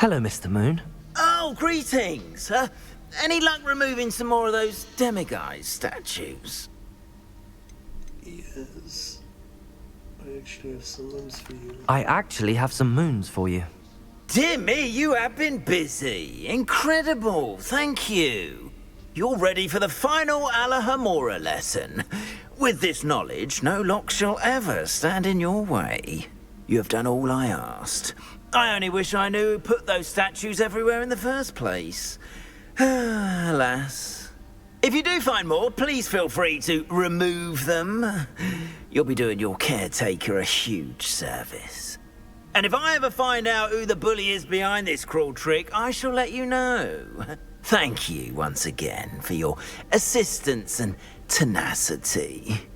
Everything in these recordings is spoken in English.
Hello, Mr. Moon. Oh, greetings. Any luck removing some more of those demiguise statues? Yes. I actually have some moons for you. I actually have some moons for you. Dear me, you have been busy. Incredible. Thank you. You're ready for the final Alahamora lesson. With this knowledge, no lock shall ever stand in your way. You have done all I asked. I only wish I knew who put those statues everywhere in the first place. Alas. If you do find more, please feel free to remove them. You'll be doing your caretaker a huge service. And if I ever find out who the bully is behind this cruel trick, I shall let you know. Thank you once again for your assistance and tenacity.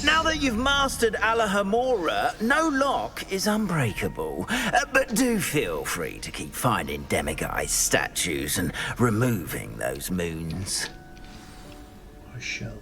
Now that you've mastered Alahamora, no lock is unbreakable. But do feel free to keep finding demiguise statues and removing those moons. I shall.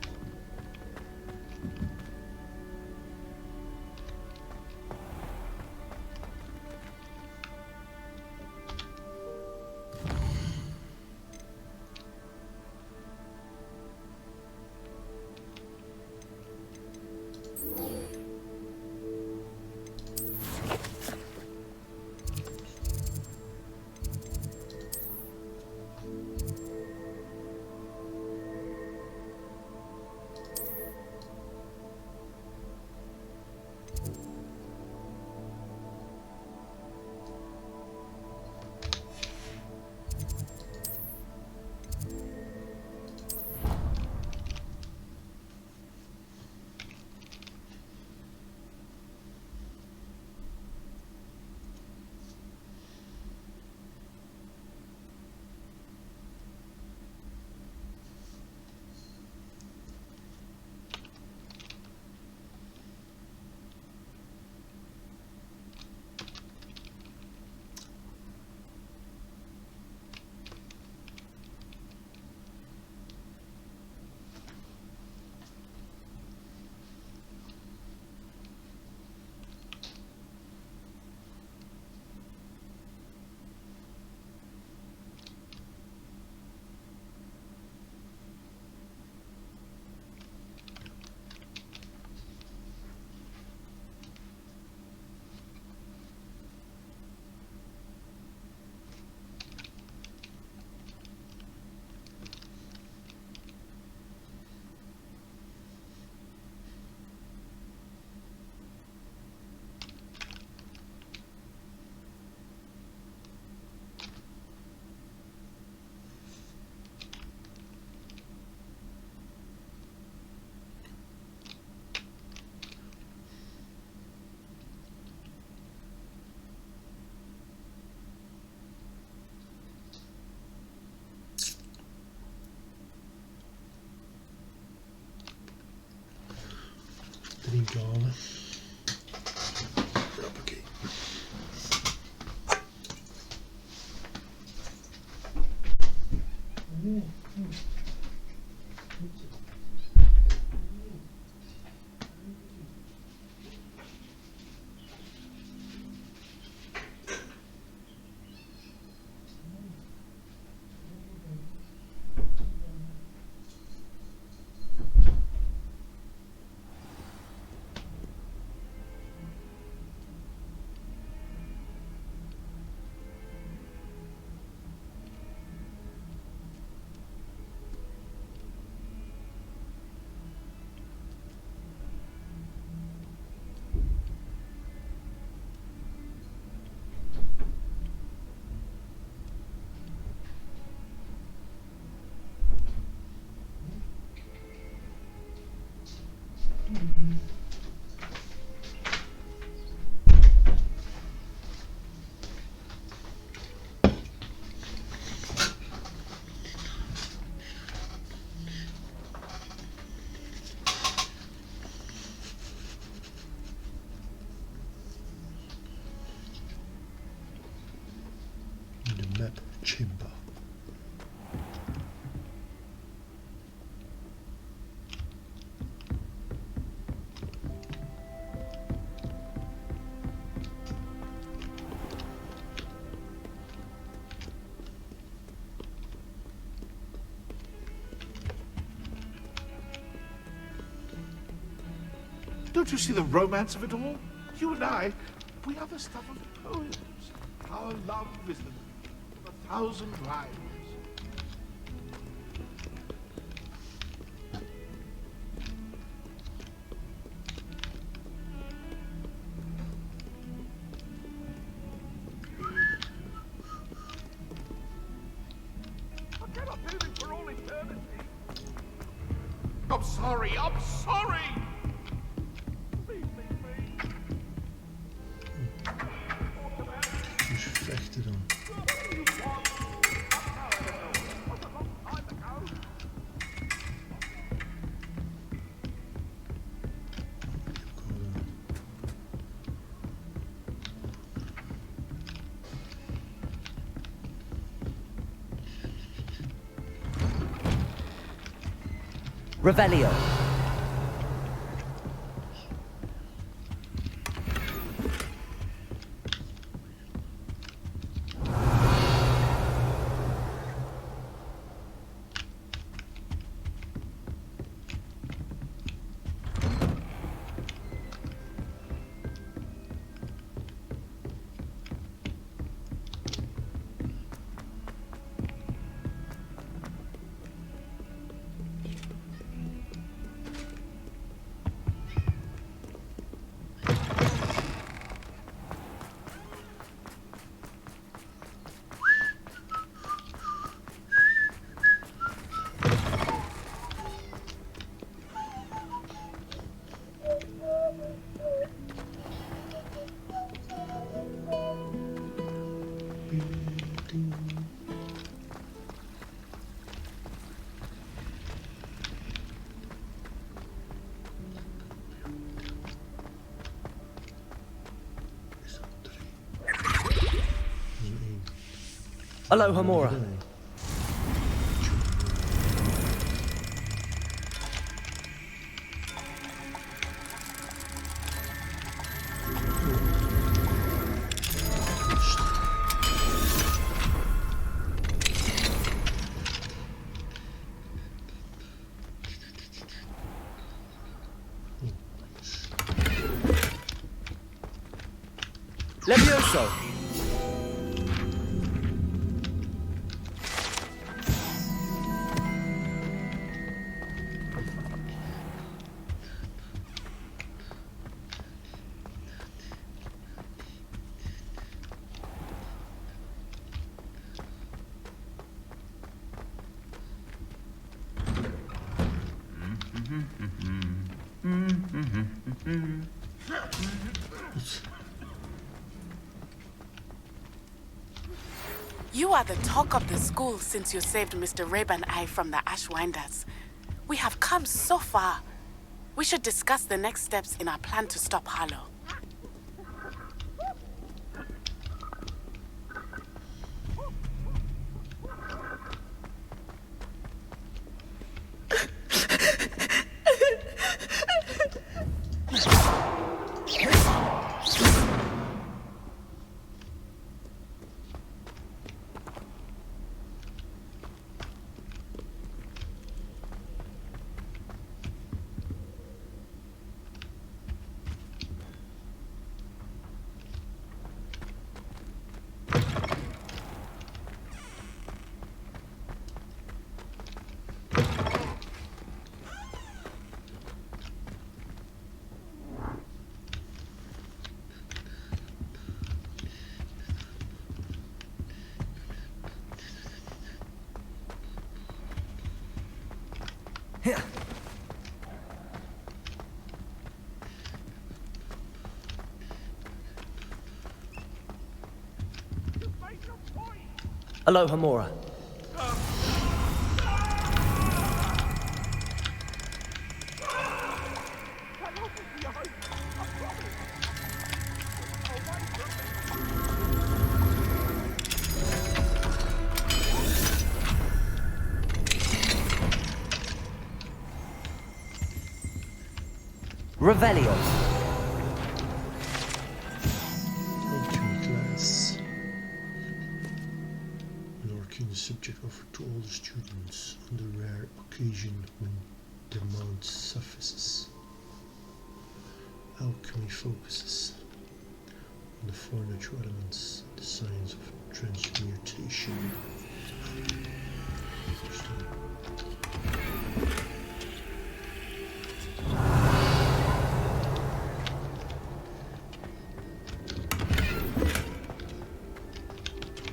Driedolen. Hoppakee. The map chamber. Don't you see the romance of it all? You and I, we are the stuff of poems. Our love is the 1,000 rhymes. I'm sorry, I'm sorry! Dus vechten dan. Revelio. Aloha Mora. Levioso. You are the talk of the school since you saved Mr. Rabe and I from the Ashwinders. We have come so far. We should discuss the next steps in our plan to stop Harlow. Aloha Mora. Revelio. Class. An arcane subject offered to all the students on the rare occasion when demand suffices. Alchemy focuses on the four natural elements, the science of transmutation.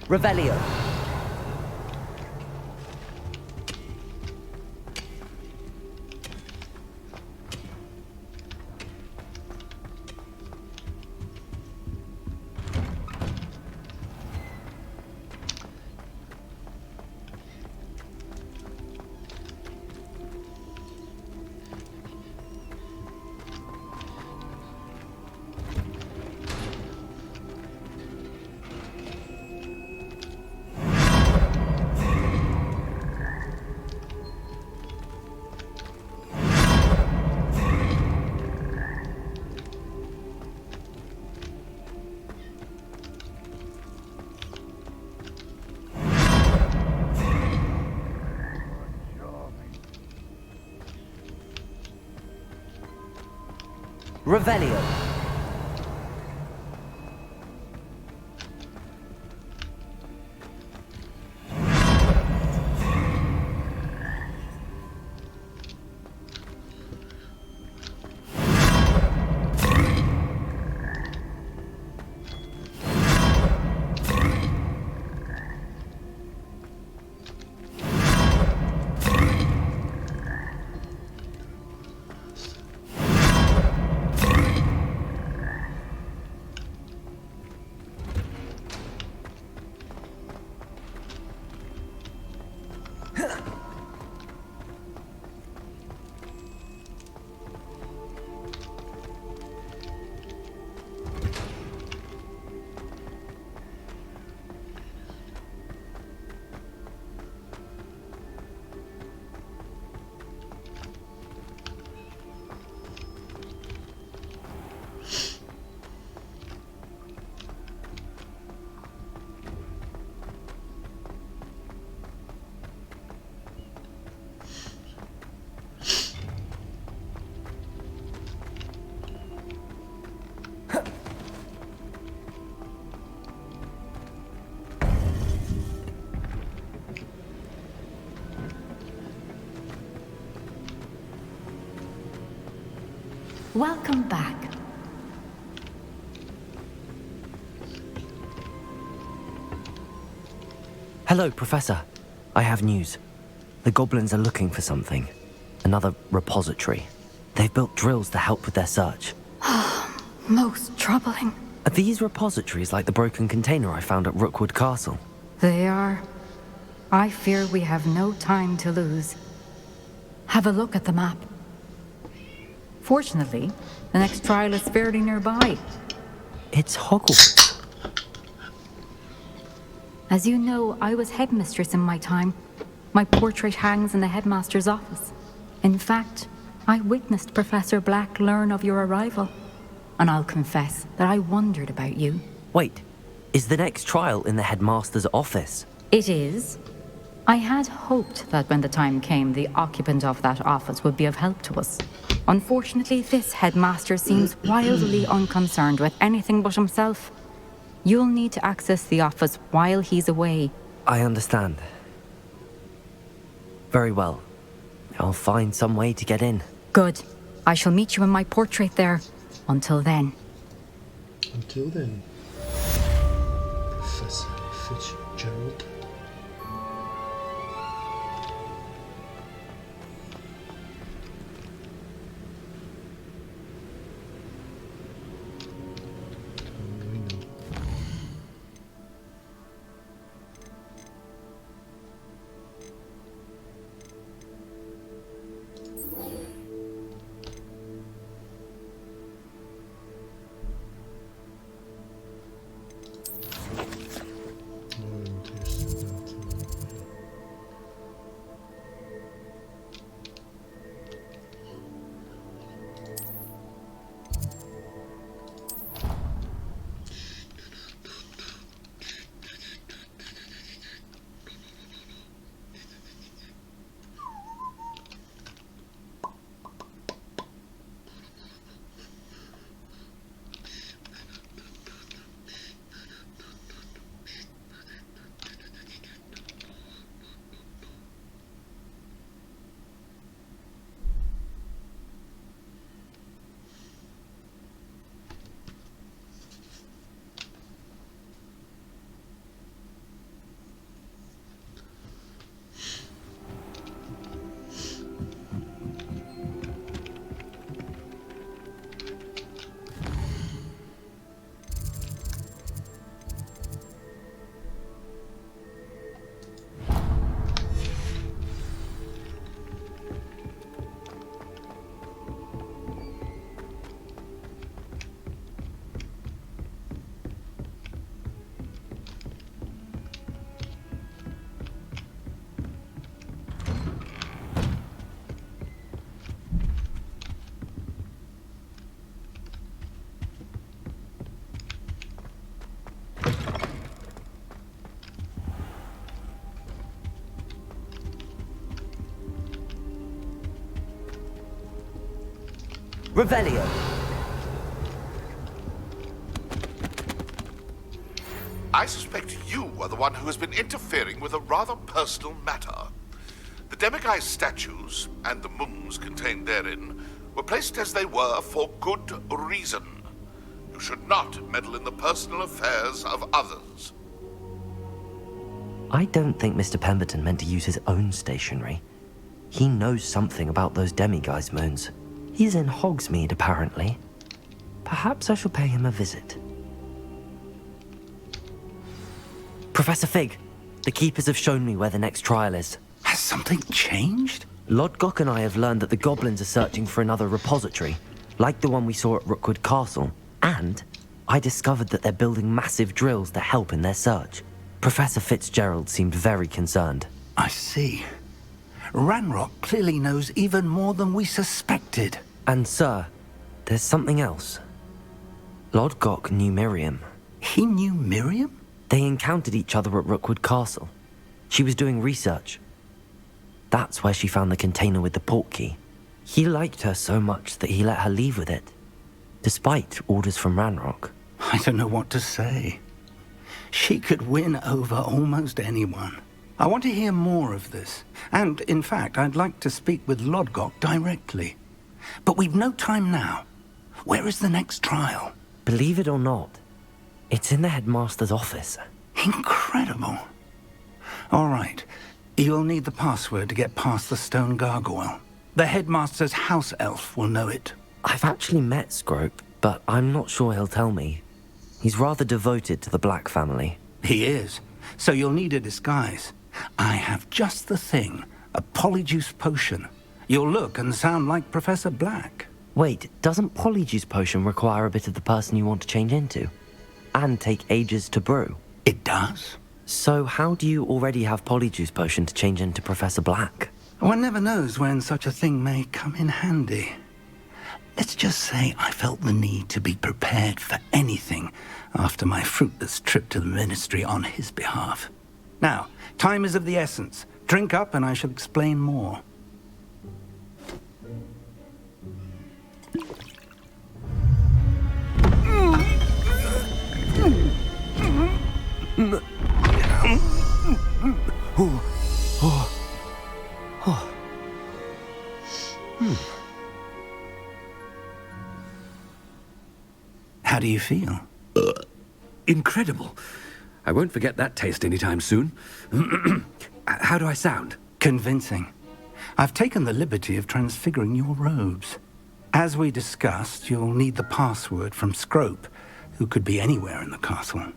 Revelio. Revelio. Welcome back. Hello, Professor. I have news. The goblins are looking for something. Another repository. They've built drills to help with their search. Most troubling. Are these repositories like the broken container I found at Rookwood Castle? They are. I fear we have no time to lose. Have a look at the map. Fortunately, the next trial is fairly nearby. It's Hogwarts. As you know, I was headmistress in my time. My portrait hangs in the headmaster's office. In fact, I witnessed Professor Black learn of your arrival. And I'll confess that I wondered about you. Wait, is the next trial in the headmaster's office? It is. I had hoped that when the time came, the occupant of that office would be of help to us. Unfortunately, this headmaster seems wildly unconcerned with anything but himself. You'll need to access the office while he's away. I understand. Very well. I'll find some way to get in. Good. I shall meet you in my portrait there. Until then. Until then, Professor Fitzgerald. There's Revelio. I suspect you are the one who has been interfering with a rather personal matter. The demiguise statues, and the mums contained therein, were placed as they were for good reason. You should not meddle in the personal affairs of others. I don't think Mr. Pemberton meant to use his own stationery. He knows something about those demiguise moons. He's in Hogsmeade, apparently. Perhaps I shall pay him a visit. Professor Fig, the Keepers have shown me where the next trial is. Has something changed? Lodgok and I have learned that the goblins are searching for another repository, like the one we saw at Rookwood Castle. And I discovered that they're building massive drills to help in their search. Professor Fitzgerald seemed very concerned. I see. Ranrock clearly knows even more than we suspected. And sir, there's something else. Lodgok knew Miriam. He knew Miriam? They encountered each other at Rookwood Castle. She was doing research. That's where she found the container with the portkey. He liked her so much that he let her leave with it, despite orders from Ranrock. I don't know what to say. She could win over almost anyone. I want to hear more of this. And, in fact, I'd like to speak with Lodgok directly. But we've no time now. Where is the next trial? Believe it or not, it's in the headmaster's office. Incredible. All right. You'll need the password to get past the stone gargoyle. The headmaster's house elf will know it. I've actually met Scrope, but I'm not sure he'll tell me. He's rather devoted to the Black family. He is. So you'll need a disguise. I have just the thing. A polyjuice potion. You'll look and sound like Professor Black. Wait, doesn't Polyjuice Potion require a bit of the person you want to change into? And take ages to brew? It does. So how do you already have Polyjuice Potion to change into Professor Black? One never knows when such a thing may come in handy. Let's just say I felt the need to be prepared for anything after my fruitless trip to the ministry on his behalf. Now, time is of the essence. Drink up and I shall explain more. How do you feel? Incredible. I won't forget that taste anytime soon. How do I sound? Convincing. I've taken the liberty of transfiguring your robes. As we discussed, you'll need the password from Scrope, who could be anywhere in the castle.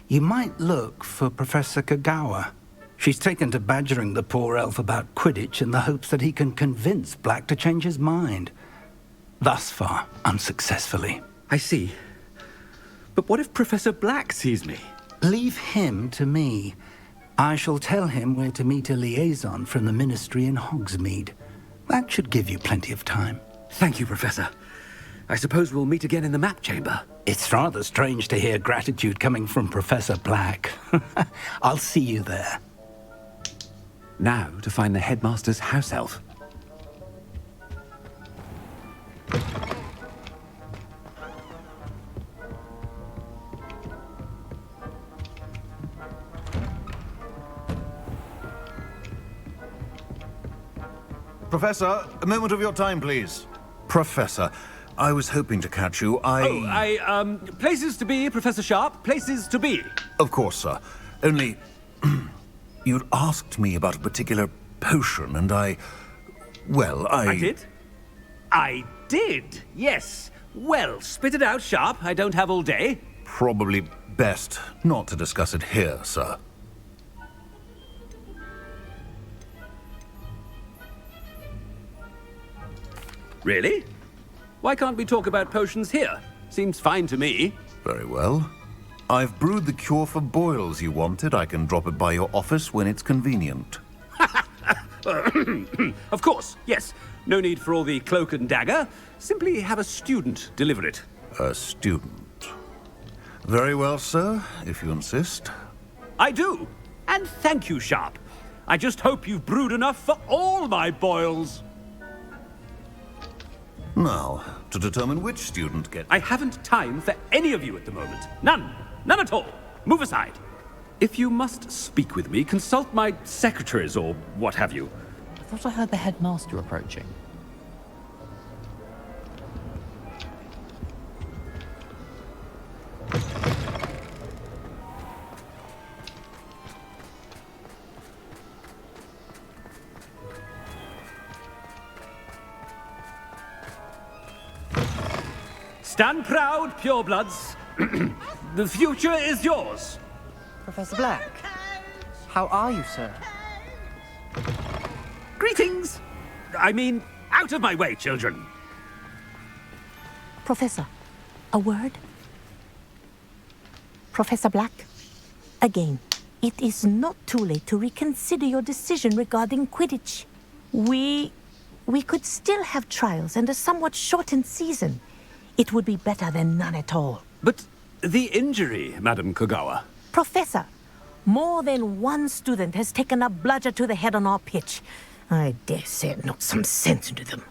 You might look for Professor Kagawa. She's taken to badgering the poor elf about Quidditch in the hopes that he can convince Black to change his mind. Thus far, unsuccessfully. I see. But what if Professor Black sees me? Leave him to me. I shall tell him where to meet a liaison from the ministry in Hogsmeade. That should give you plenty of time. Thank you, Professor. I suppose we'll meet again in the map chamber. It's rather strange to hear gratitude coming from Professor Black. I'll see you there. Now to find the headmaster's house elf. Professor, a moment of your time, please. Professor, I was hoping to catch you. Places to be, Professor Sharp. Places to be. Of course, sir. Only, you'd asked me about a particular potion, and I did? I did, yes. Well, spit it out, Sharp. I don't have all day. Probably best not to discuss it here, sir. Really? Why can't we talk about potions here? Seems fine to me. Very well. I've brewed the cure for boils you wanted. I can drop it by your office when it's convenient. Of course, yes. No need for all the cloak and dagger. Simply have a student deliver it. A student. Very well, sir, if you insist. I do. And thank you, Sharp. I just hope you've brewed enough for all my boils. Now, to determine which student gets... I haven't time for any of you at the moment. None. None at all. Move aside. If you must speak with me, consult my secretaries or what have you. I thought I heard the headmaster approaching. Stand proud, purebloods. The future is yours. Professor Black, how are you, sir? Greetings. I mean, out of my way, children. Professor, a word? Professor Black, again, it is not too late to reconsider your decision regarding Quidditch. We could still have trials and a somewhat shortened season. It would be better than none at all. But the injury, Madam Kogawa. Professor, more than one student has taken a bludger to the head on our pitch. I dare say it knocked some sense into them.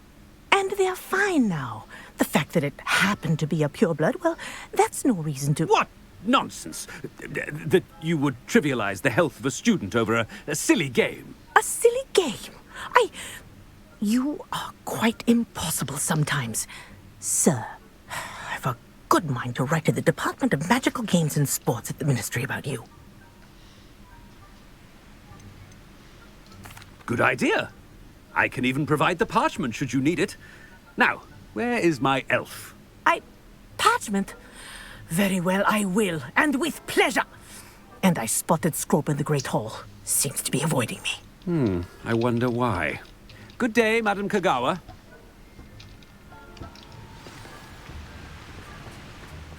And they're fine now. The fact that it happened to be a pureblood, well, that's no reason to... What nonsense! That you would trivialize the health of a student over a silly game. A silly game? You are quite impossible sometimes. Sir, I've a good mind to write to the Department of Magical Games and Sports at the Ministry about you. Good idea. I can even provide the parchment should you need it. Now, where is my elf? Parchment? Very well, I will, and with pleasure. And I spotted Scrope in the Great Hall. Seems to be avoiding me. I wonder why. Good day, Madam Kogawa.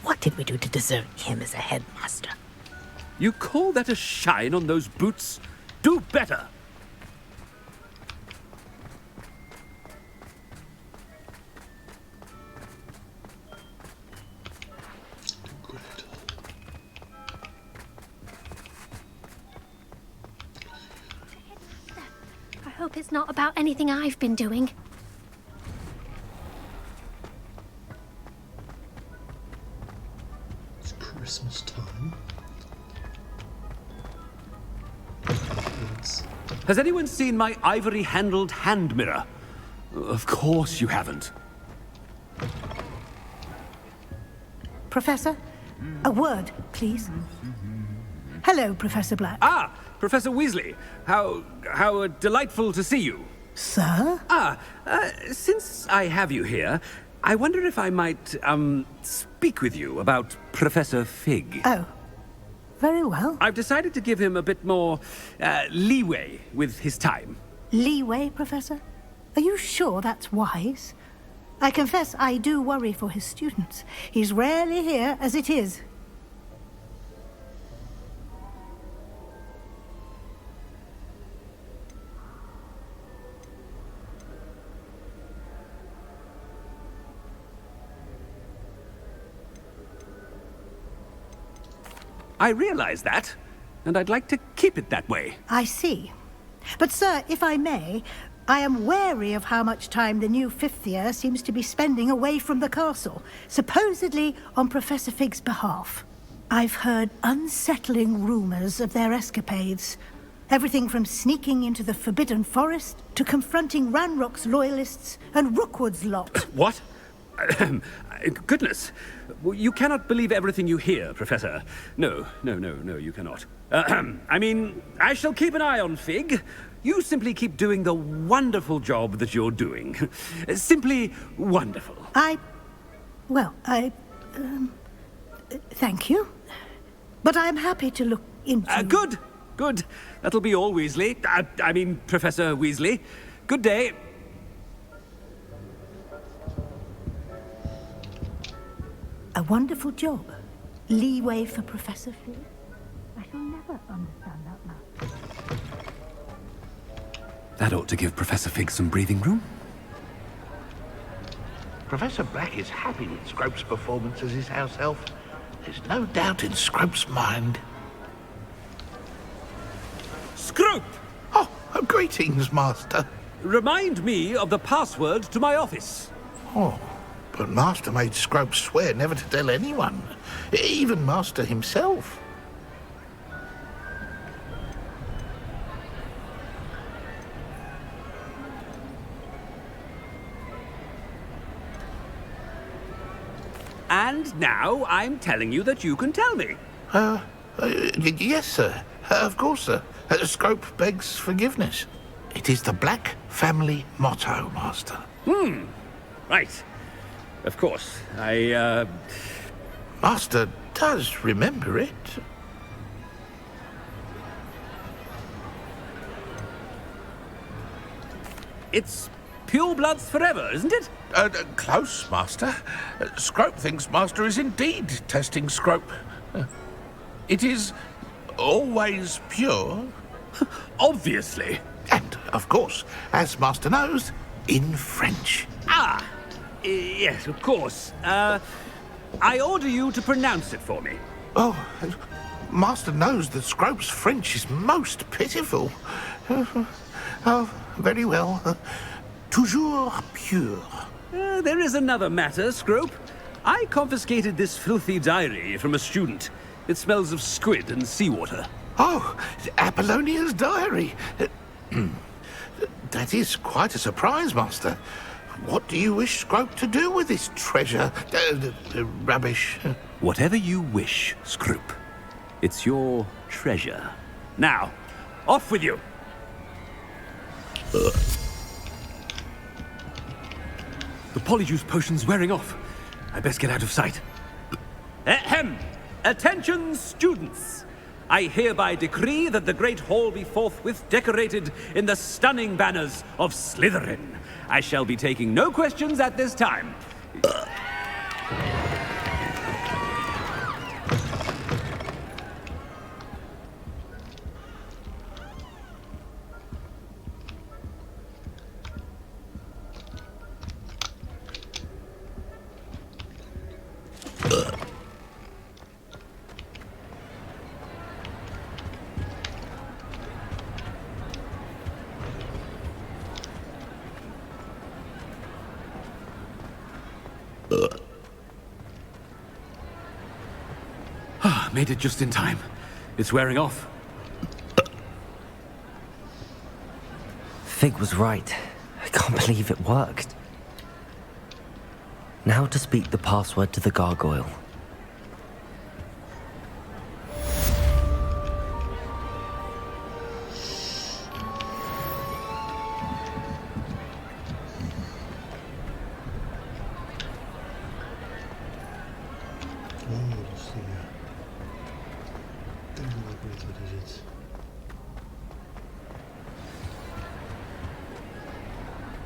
What did we do to deserve him as a headmaster? You call that a shine on those boots? Do better! I hope it's not about anything I've been doing. It's Christmas time. Has anyone seen my ivory-handled hand mirror? Of course you haven't. Professor, a word, please. Hello, Professor Black. Ah, Professor Weasley. How delightful to see you. Sir? Since I have you here, I wonder if I might, speak with you about Professor Fig. Oh, very well. I've decided to give him a bit more, leeway with his time. Leeway, Professor? Are you sure that's wise? I confess I do worry for his students. He's rarely here as it is. I realize that, and I'd like to keep it that way. I see. But, sir, if I may, I am wary of how much time the new fifth year seems to be spending away from the castle, supposedly on Professor Fig's behalf. I've heard unsettling rumors of their escapades. Everything from sneaking into the Forbidden Forest to confronting Ranrock's loyalists and Rookwood's lot. What? Goodness. You cannot believe everything you hear, Professor. No, you cannot. I mean, I shall keep an eye on Fig. You simply keep doing the wonderful job that you're doing. Simply wonderful. Thank you. But I'm happy to look into... Good. That'll be all, Weasley. I mean, Professor Weasley. Good day. A wonderful job. Leeway for Professor Fig. I shall never understand that much. That ought to give Professor Fig some breathing room. Professor Black is happy with Scrope's performance as his house elf. There's no doubt in Scrope's mind. Scrope! Oh, greetings, Master. Remind me of the password to my office. Oh, but Master made Scrope swear never to tell anyone, even Master himself. And now I'm telling you that you can tell me. Yes, sir. Of course, sir. Scrope begs forgiveness. It is the Black family motto, Master. Right. Of course. Master does remember it. It's pure bloods forever, isn't it? Close, Master. Scrope thinks Master is indeed testing Scrope. It is always pure. Obviously. And, of course, as Master knows, in French. Yes, of course. I order you to pronounce it for me. Oh, Master knows that Scrope's French is most pitiful. Oh, very well. Toujours pure. There is another matter, Scrope. I confiscated this filthy diary from a student. It smells of squid and seawater. Oh, Apollonia's diary. That is quite a surprise, Master. What do you wish Scrope to do with this treasure? Rubbish. Whatever you wish, Scrope. It's your treasure. Now, off with you. The polyjuice potion's wearing off. I best get out of sight. Ahem! Attention, students! I hereby decree that the Great Hall be forthwith decorated in the stunning banners of Slytherin. I shall be taking no questions at this time. Made it just in time. It's wearing off. Fig was right. I can't believe it worked. Now to speak the password to the gargoyle.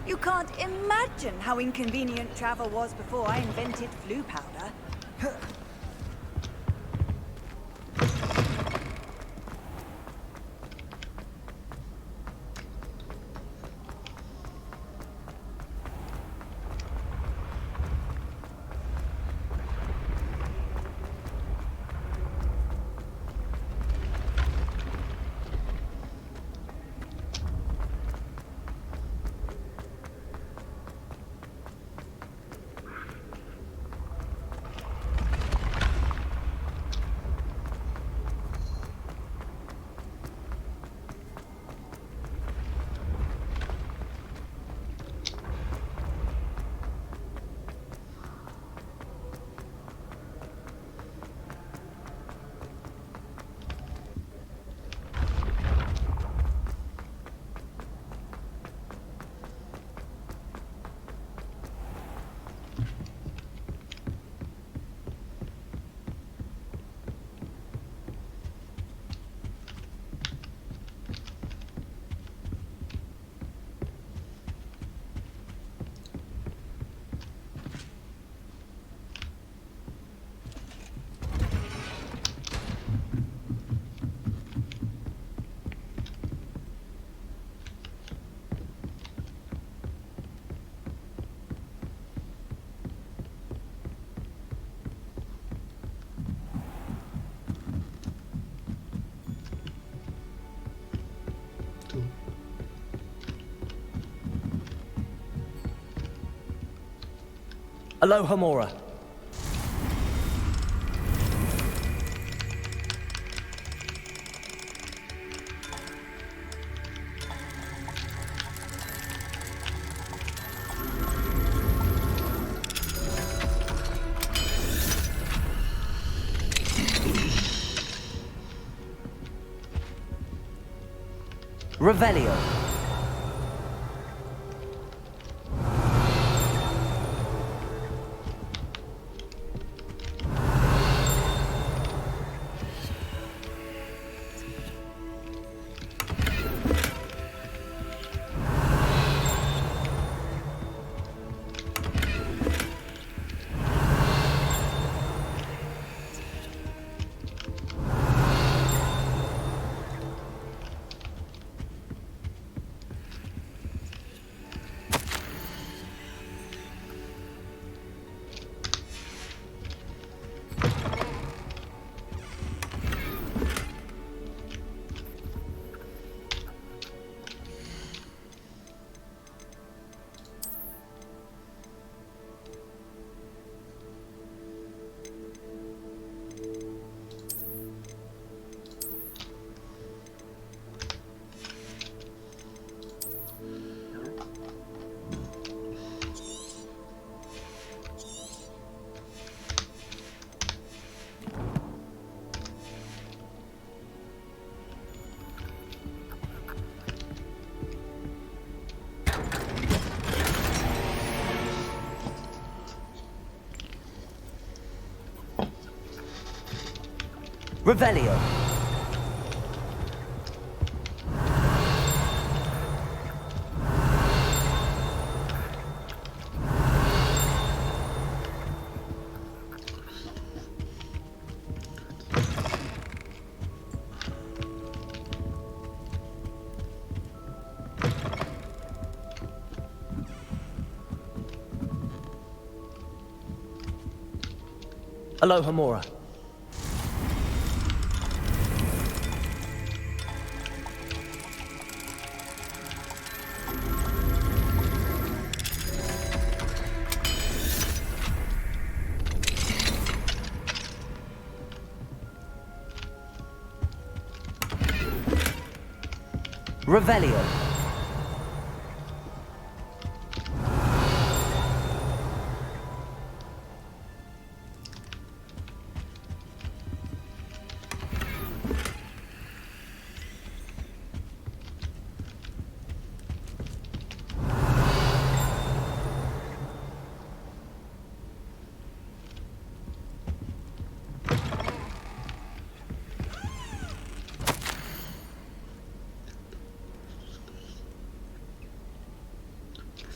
You can't imagine how inconvenient travel was before I invented flu powder. Aloha Mora. Revelio. Revelio. Aloha Mora. Revelio.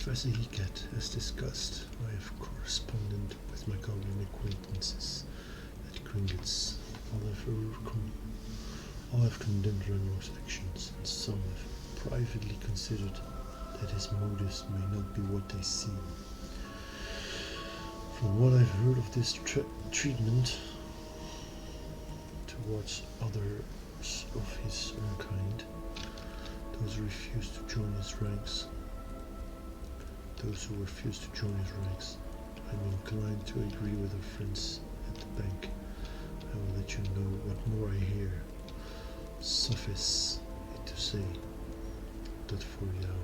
Professor Hiket, as discussed, I have corresponded with my goblin acquaintances at Gringotts. All have condemned Ranrock's actions, and some have privately considered that his motives may not be what they seem. From what I've heard of this treatment towards others of his own kind, those who refuse to join his ranks, I'm inclined to agree with our friends at the bank. I will let you know what more I hear. Suffice it to say that for now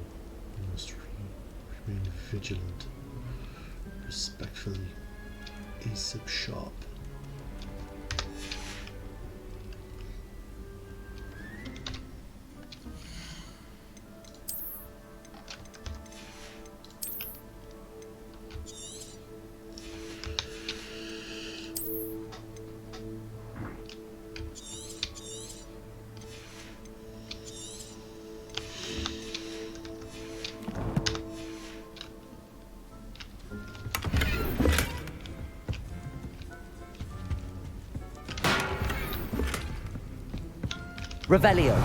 we must remain vigilant. Respectfully, Aesop Sharp. Revelio.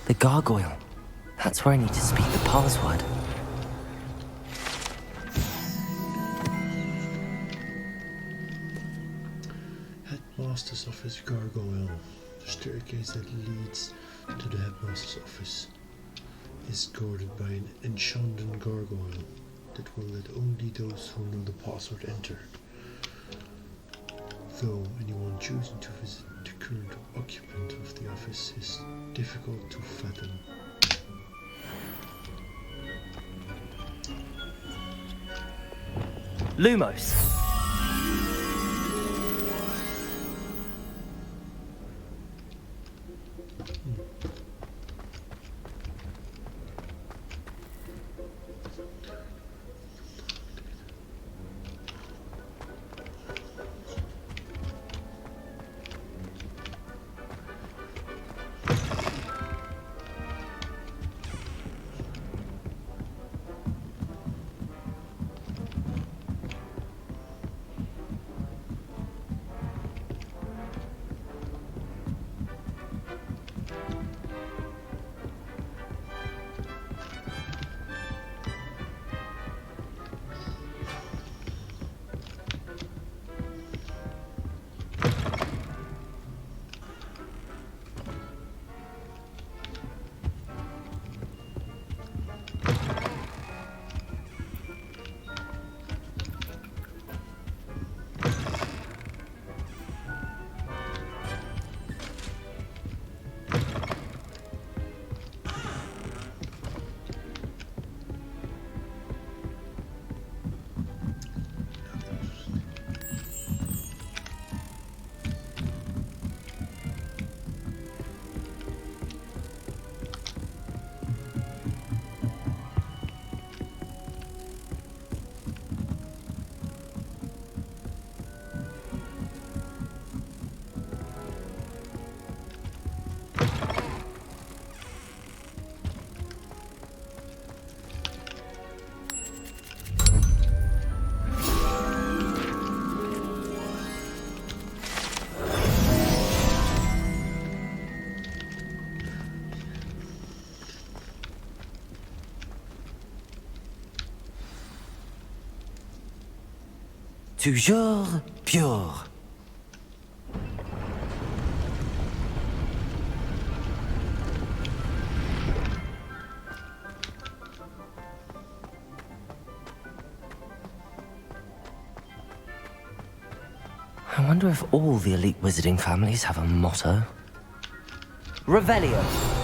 The gargoyle. That's where I need to speak the password. Headmaster's office gargoyle. The staircase that leads to the headmaster's office is guarded by an enchanted gargoyle that will let only those who know the password enter. Though anyone choosing to visit the current occupant of the office is difficult to fathom. Lumos. Toujours pure. I wonder if all the elite wizarding families have a motto. Revelio.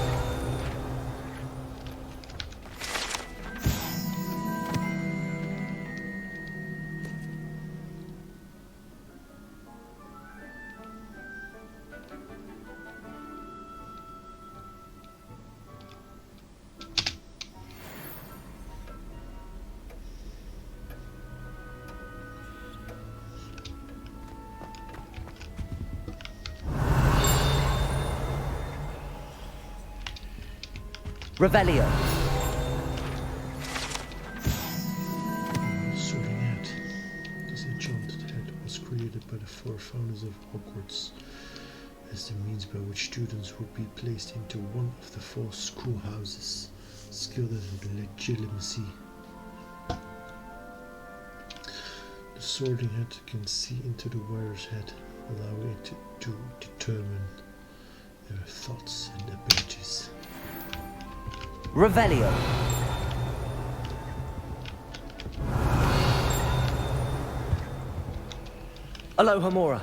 Revelio. Sorting Hat. This enchanted hat was created by the four founders of Hogwarts as the means by which students would be placed into one of the four schoolhouses, skilled in legitimacy. The Sorting Hat can see into the wearer's head, allowing it to determine their thoughts and abilities. Revelio. Aloha Mora.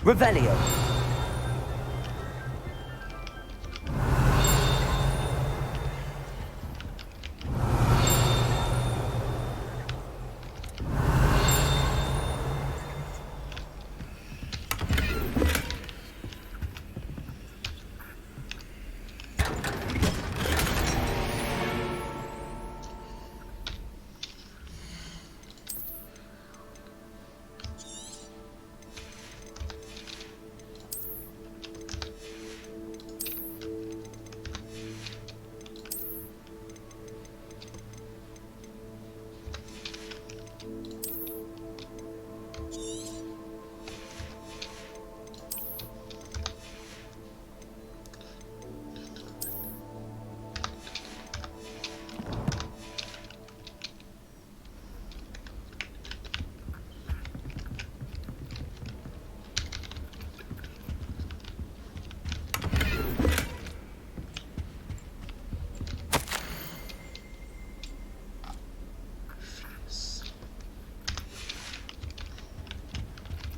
Revelio.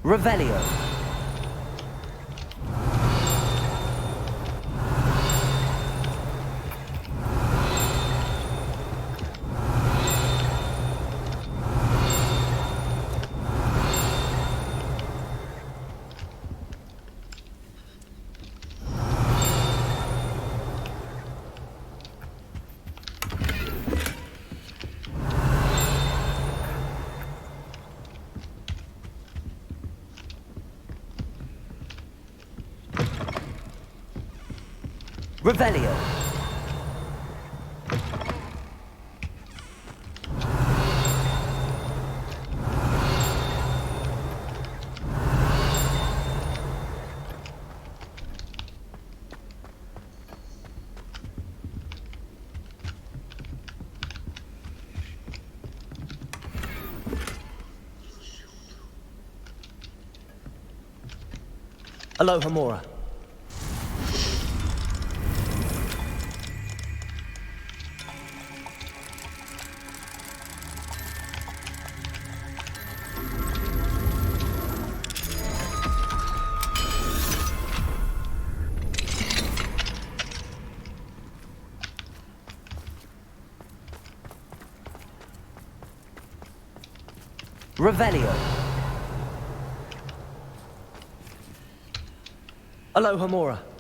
Revelio. Revelio. Aloha Mora. Revelio. Aloha Mora.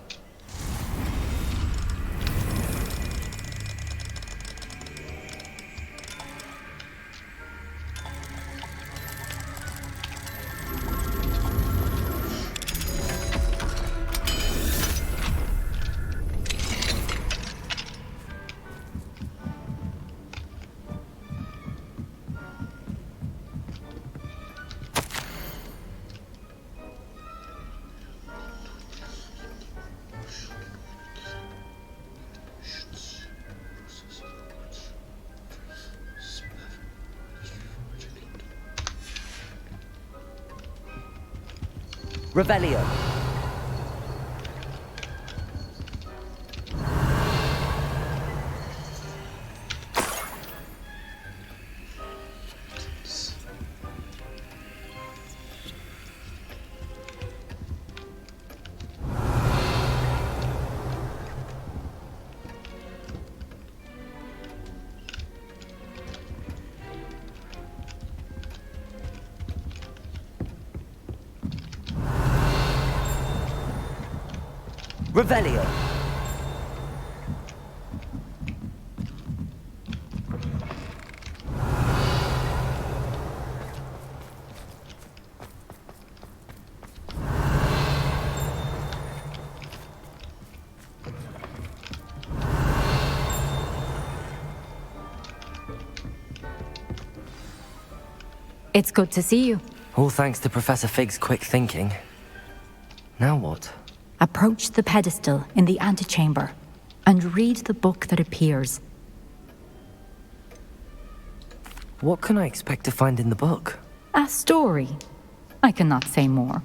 Revelio. Revelio. It's good to see you. All thanks to Professor Fig's quick thinking. Now what? Approach the pedestal in the antechamber and read the book that appears. What can I expect to find in the book? A story. I cannot say more.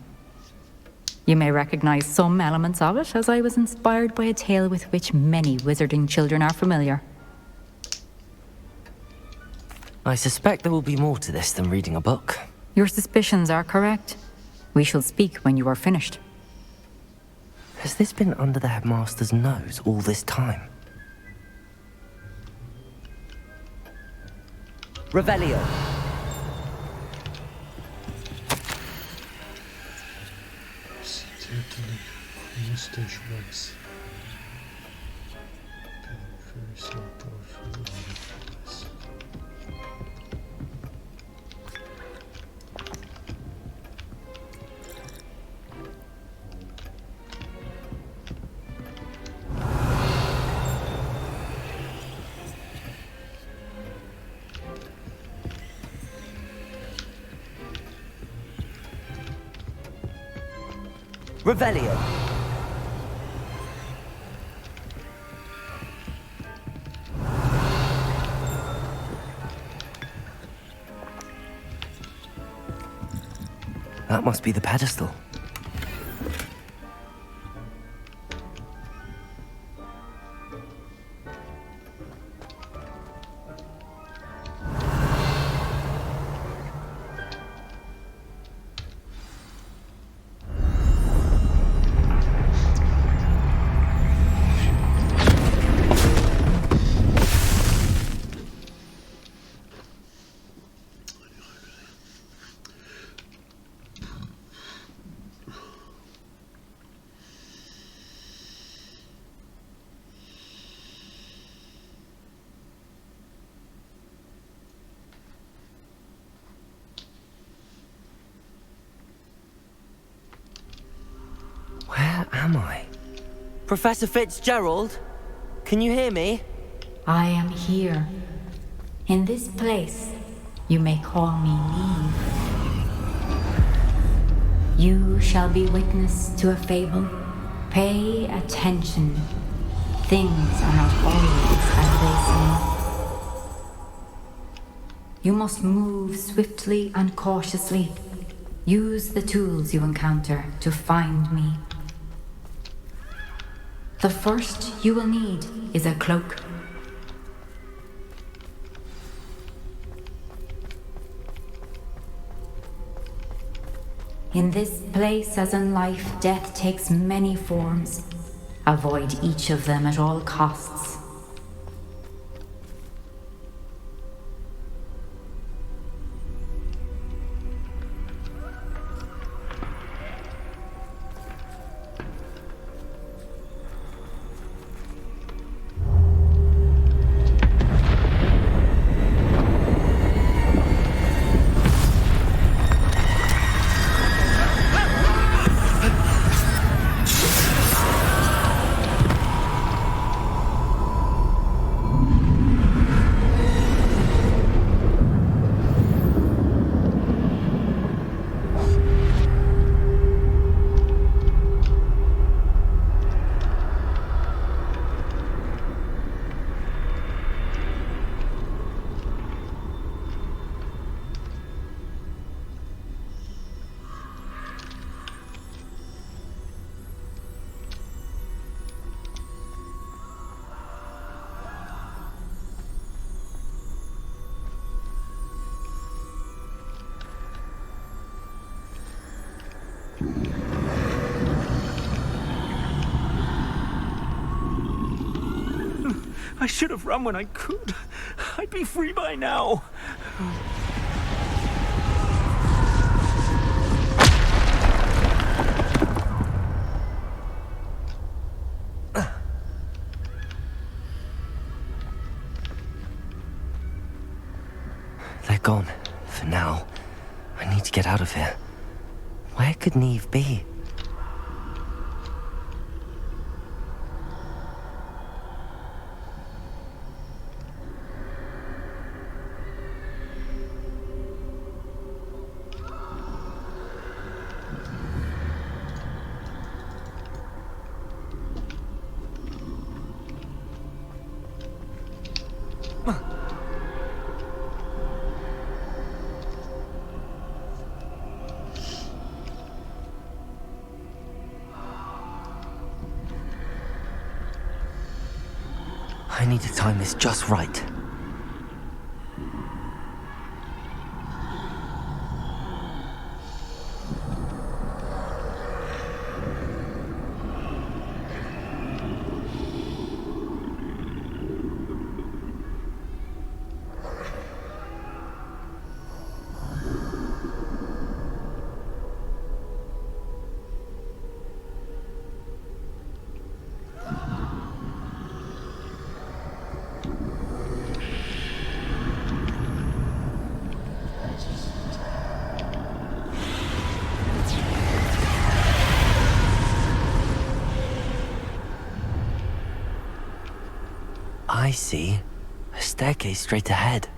You may recognize some elements of it, as I was inspired by a tale with which many wizarding children are familiar. I suspect there will be more to this than reading a book. Your suspicions are correct. We shall speak when you are finished. Has this been under the headmaster's nose all this time? Revelio. Certainly, mustache wax. Very small powerful. Revelio. That must be the pedestal. am I? Professor Fitzgerald? Can you hear me? I am here. In this place, you may call me Niamh. You shall be witness to a fable. Pay attention. Things are not always as they seem. You must move swiftly and cautiously. Use the tools you encounter to find me. The first you will need is a cloak. In this place, as in life, death takes many forms. Avoid each of them at all costs. I should have run when I could. I'd be free by now. They're gone, for now. I need to get out of here. Where could Niamh be? I need to time this just right. I see. A staircase straight ahead.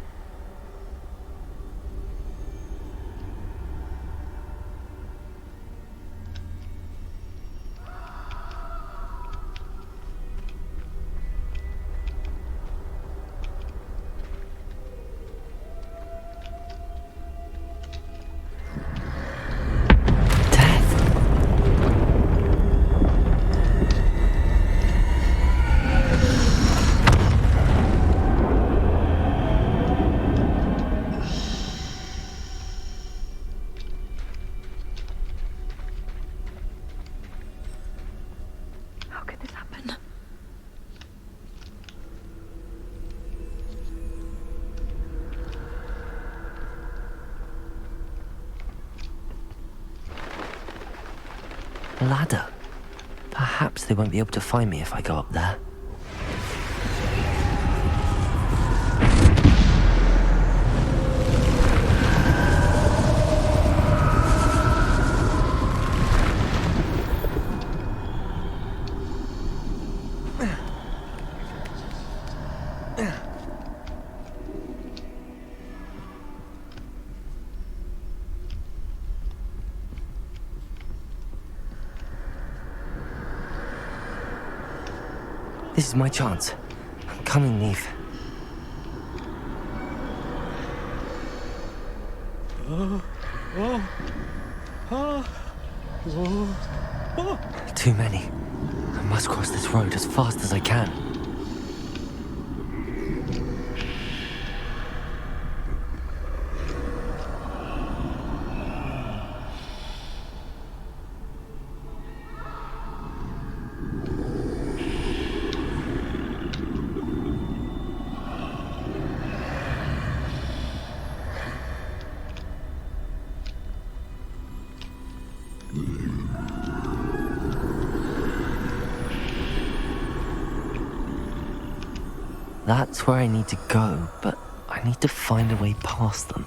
Ladder. Perhaps they won't be able to find me if I go up there. This is my chance. I'm coming, Niamh. Too many. I must cross this road as fast as I can. That's where I need to go, but I need to find a way past them.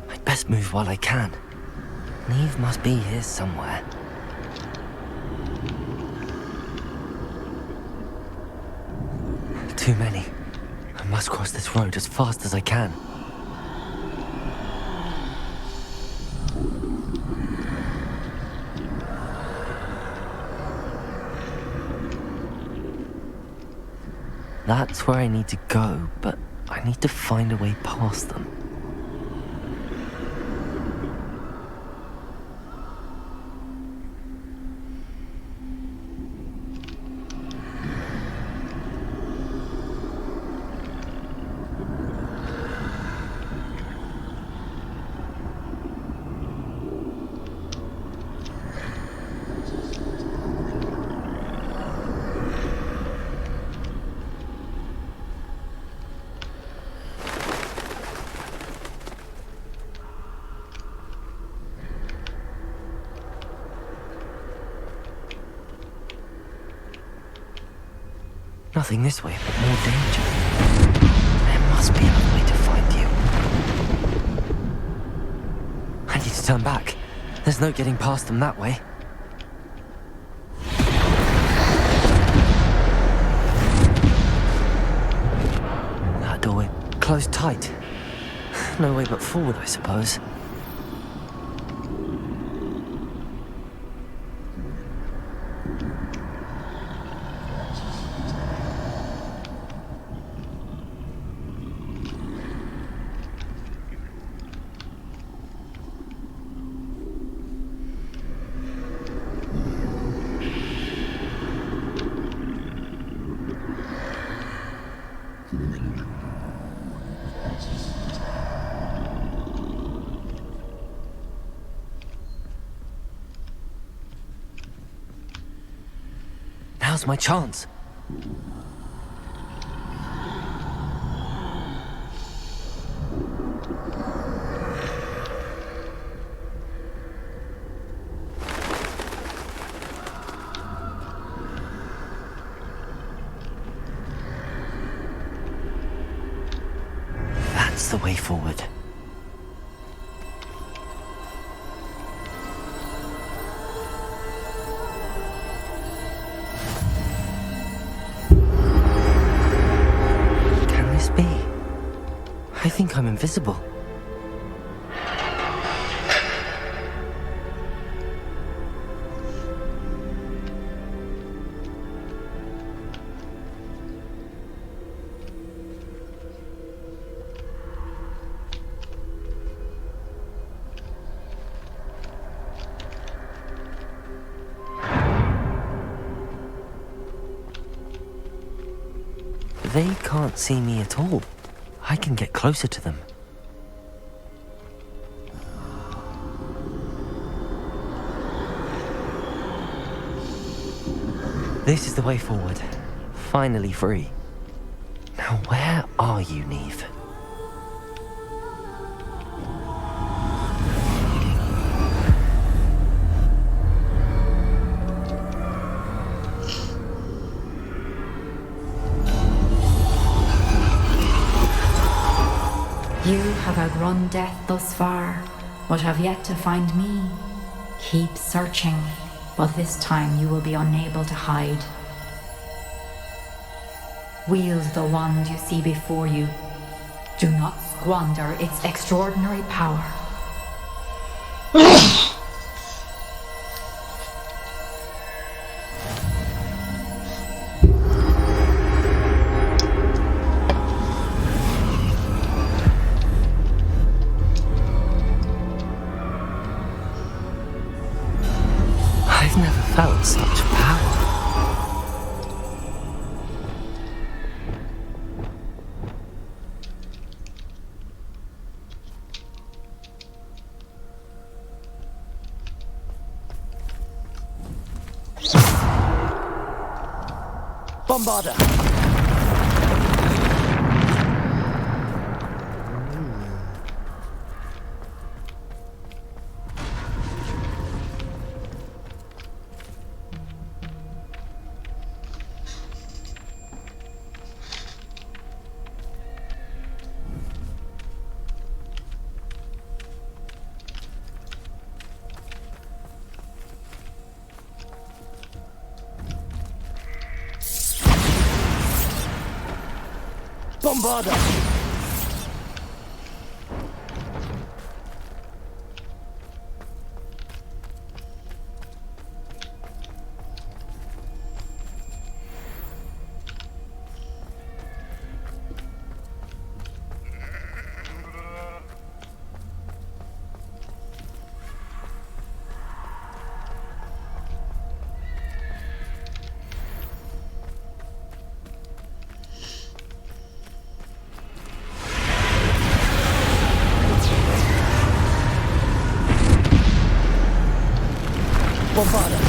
I'd best move while I can. Niamh must be here somewhere. Too many. I must cross this road as fast as I can. That's where I need to go, but I need to find a way past them. Nothing this way, but more danger. There must be another way to find you. I need to turn back. There's no getting past them that way. That doorway closed tight. No way but forward, I suppose. Now's my chance. That's the way forward. I think I'm invisible. They can't see me at all. I can get closer to them. This is the way forward. Finally free. Now where are you, Niamh? You have outrun death thus far. but have yet to find me. Keep searching, but this time you will be unable to hide. Wield the wand you see before you. Do not squander its extraordinary power. I've never felt such power. Bombarder! Bombarder! Bombarder!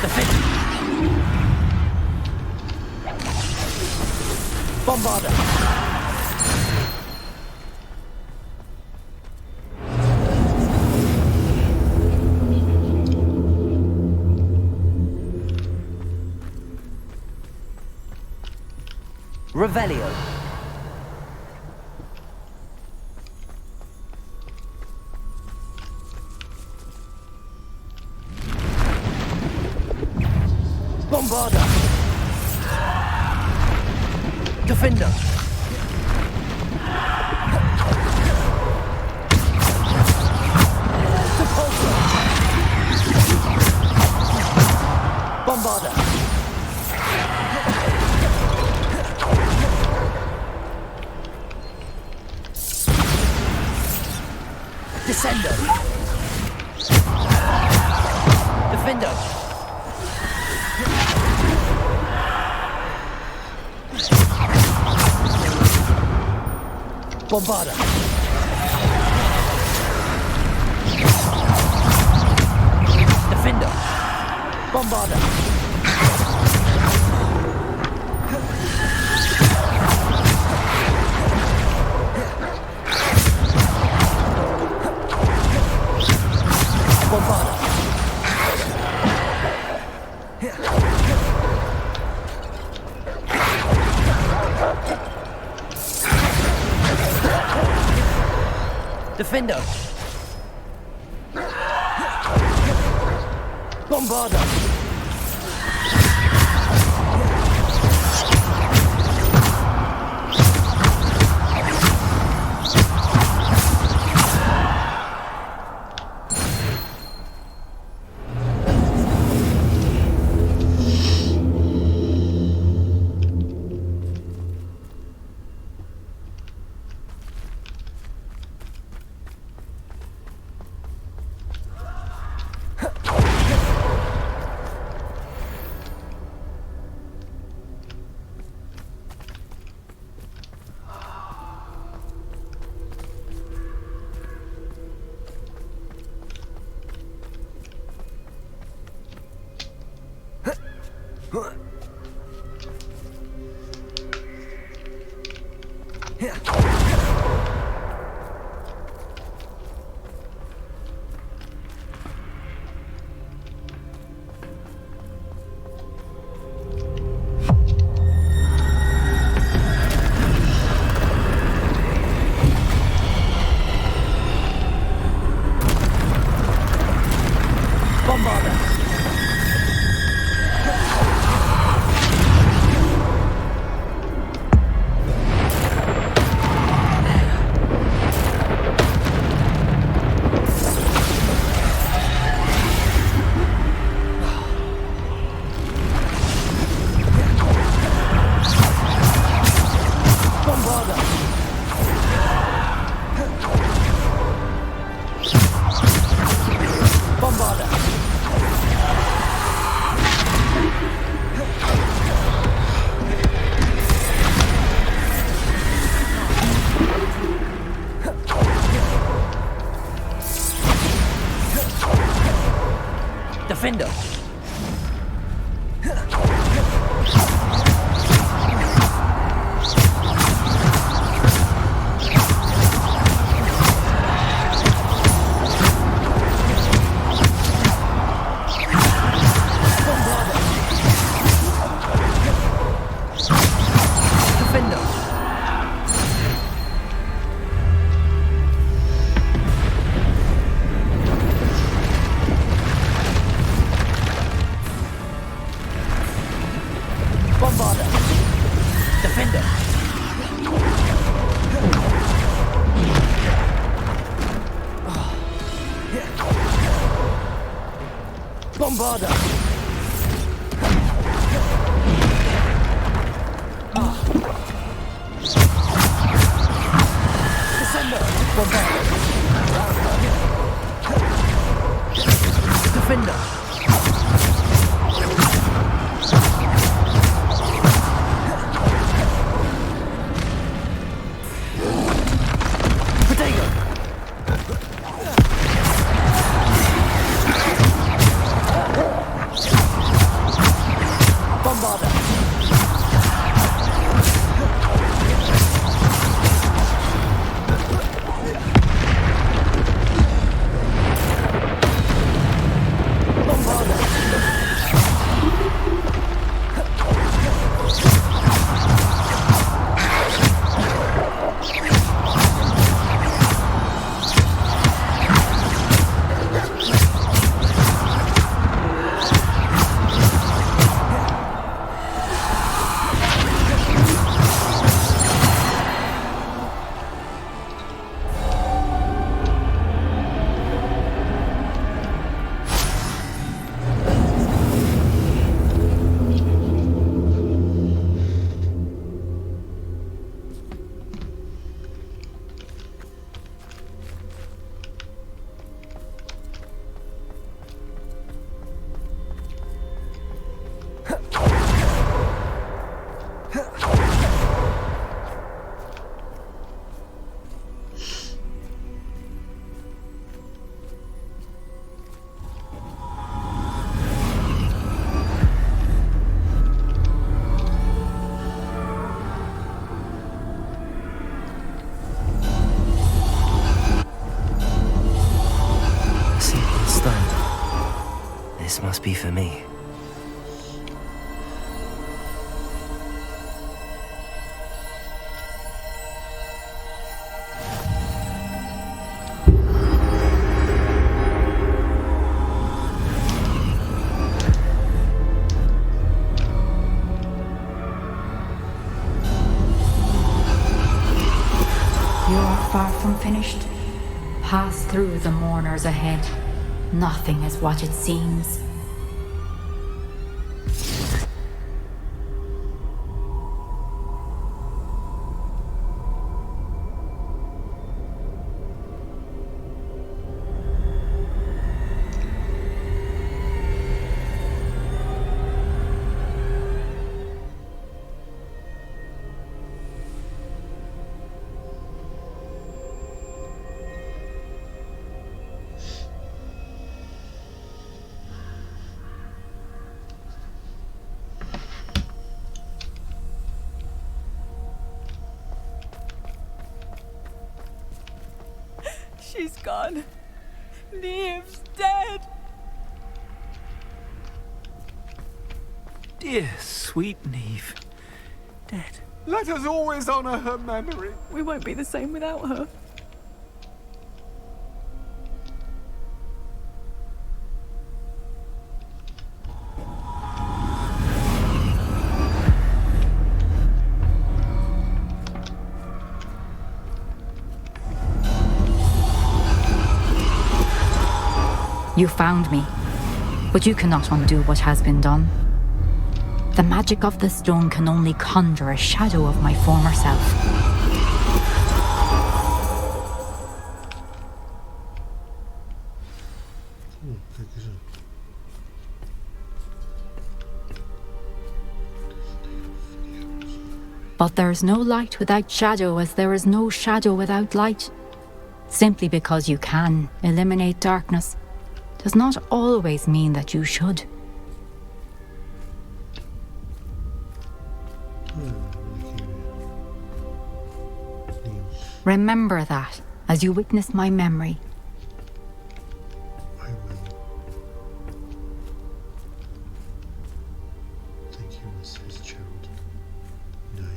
Defend! Bombarder! Revelio. Bombarder! Defender! Sepulchre! Bombarder! Descender! Defender! Bombarder! Defender! Bombarder! Bombarder! Defender! Bombarder! Defender! This must be for me. You're far from finished. Pass through the mourners ahead. Nothing is what it seems. She's gone. Niamph's dead. Dear, sweet Niamh. Dead. Let us always honor her memory. We won't be the same without her. You found me, but you cannot undo what has been done. The magic of the stone can only conjure a shadow of my former self. But there is no light without shadow, as there is no shadow without light. Simply because you can eliminate darkness does not always mean that you should. Remember that as you witness my memory. I will. Thank you, Miss Fitzgerald. Niamph.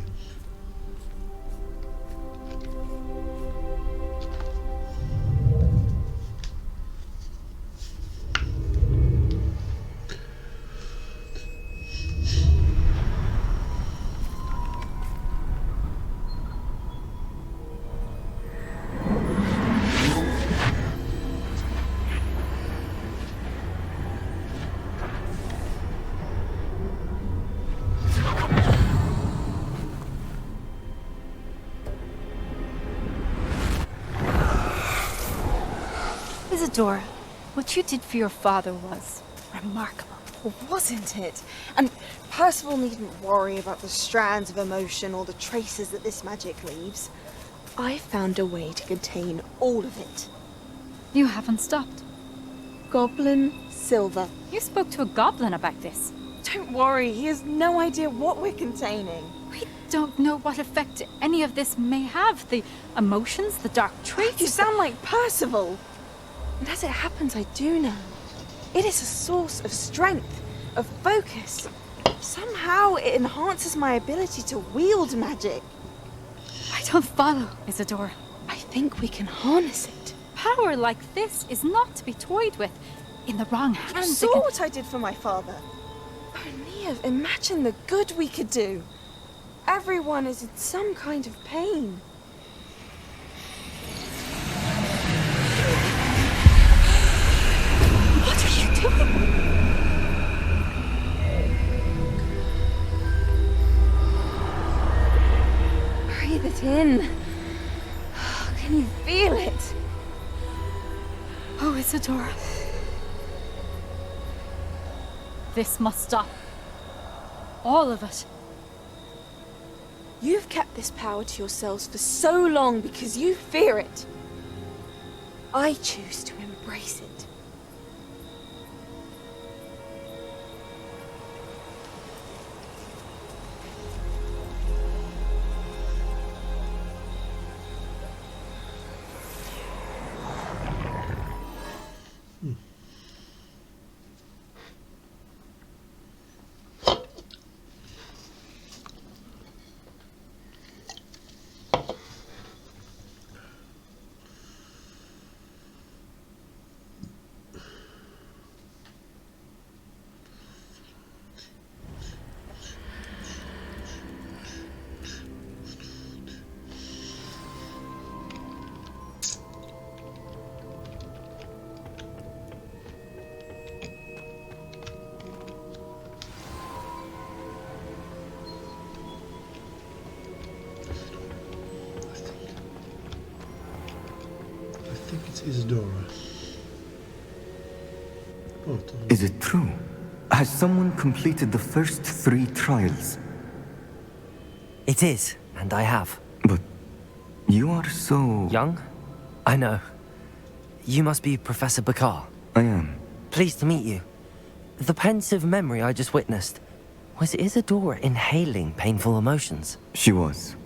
Isadora, what you did for your father was remarkable, wasn't it? And Percival needn't worry about the strands of emotion or the traces that this magic leaves. I found a way to contain all of it. You haven't stopped. Goblin Silver. You spoke to a goblin about this. Don't worry, he has no idea what we're containing. We don't know what effect any of this may have. The emotions, the dark traits. You sound like Percival. And as it happens, I do know. It is a source of strength, of focus. Somehow it enhances my ability to wield magic. I don't follow, Isadora. I think we can harness it. Power like this is not to be toyed with. In the wrong hands. You saw what I did for my father. Oh, Niamh, imagine the good we could do. Everyone is in some kind of pain. What are you doing? Breathe it in. Can you feel it? Oh, Isadora. This must stop. All of it. You've kept this power to yourselves for so long because you fear it. I choose to embrace it. I think it's Isadora. Oh, Is it true? Has someone completed the first 3 trials? It is, and I have. But you are so... Young? I know. You must be Professor Bakar. I am. Pleased to meet you. The pensive memory I just witnessed, was Isadora inhaling painful emotions? She was.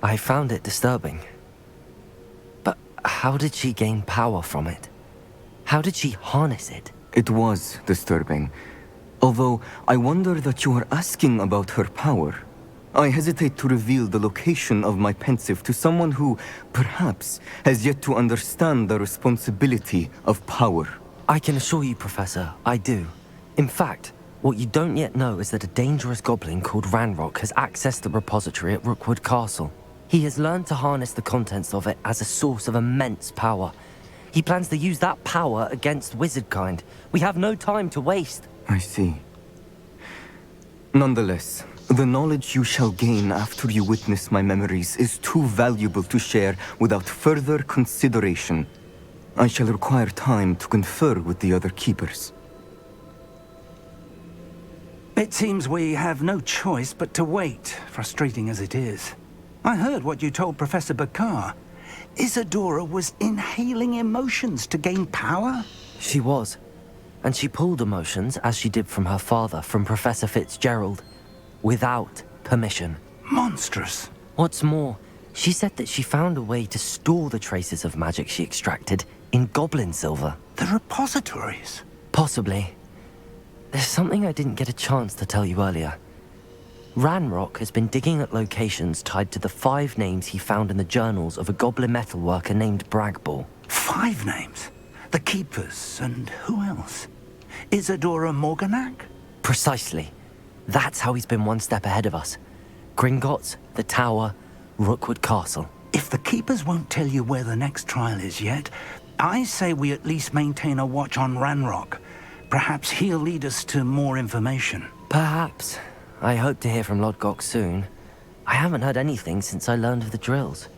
I found it disturbing. But how did she gain power from it? How did she harness it? It was disturbing. Although, I wonder that you are asking about her power. I hesitate to reveal the location of my pensive to someone who, perhaps, has yet to understand the responsibility of power. I can assure you, Professor, I do. In fact, what you don't yet know is that a dangerous goblin called Ranrock has accessed the repository at Rookwood Castle. He has learned to harness the contents of it as a source of immense power. He plans to use that power against wizardkind. We have no time to waste. I see. Nonetheless, the knowledge you shall gain after you witness my memories is too valuable to share without further consideration. I shall require time to confer with the other keepers. It seems we have no choice but to wait, frustrating as it is. I heard what you told Professor Bakar. Isadora was inhaling emotions to gain power? She was. And she pulled emotions, as she did from her father, from Professor Fitzgerald, without permission. Monstrous. What's more, she said that she found a way to store the traces of magic she extracted in goblin silver. The repositories? Possibly. There's something I didn't get a chance to tell you earlier. Ranrock has been digging at locations tied to the 5 names he found in the journals of a goblin metalworker named Bragball. 5 names? The Keepers, and who else? Isadora Morganac? Precisely. That's how he's been one step ahead of us. Gringotts, the Tower, Rookwood Castle. If the Keepers won't tell you where the next trial is yet, I say we at least maintain a watch on Ranrock. Perhaps he'll lead us to more information. Perhaps. I hope to hear from Lodgok soon. I haven't heard anything since I learned of the drills.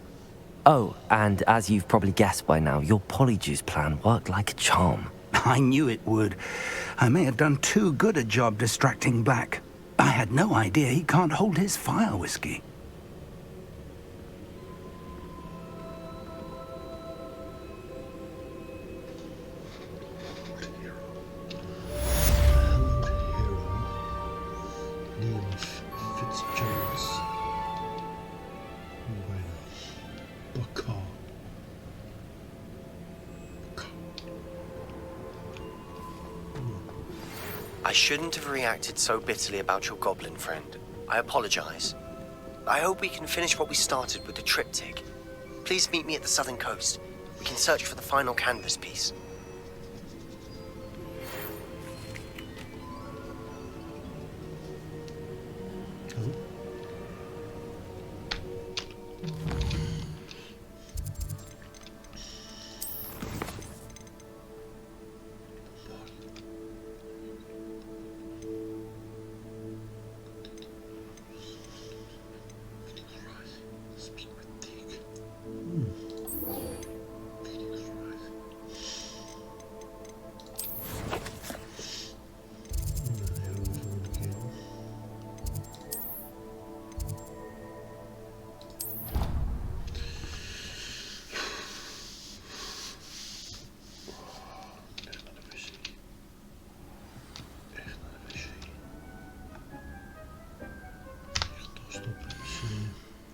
Oh, and as you've probably guessed by now, your Polyjuice plan worked like a charm. I knew it would. I may have done too good a job distracting Black. I had no idea he can't hold his fire whiskey. Niamph Fitzgeralds Trial. I shouldn't have reacted so bitterly about your goblin friend. I apologize. I hope we can finish what we started with the triptych. Please meet me at the southern coast. We can search for the final canvas piece.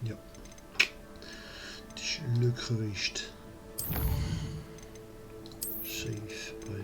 Ja. Het is leuk geweest. Save bij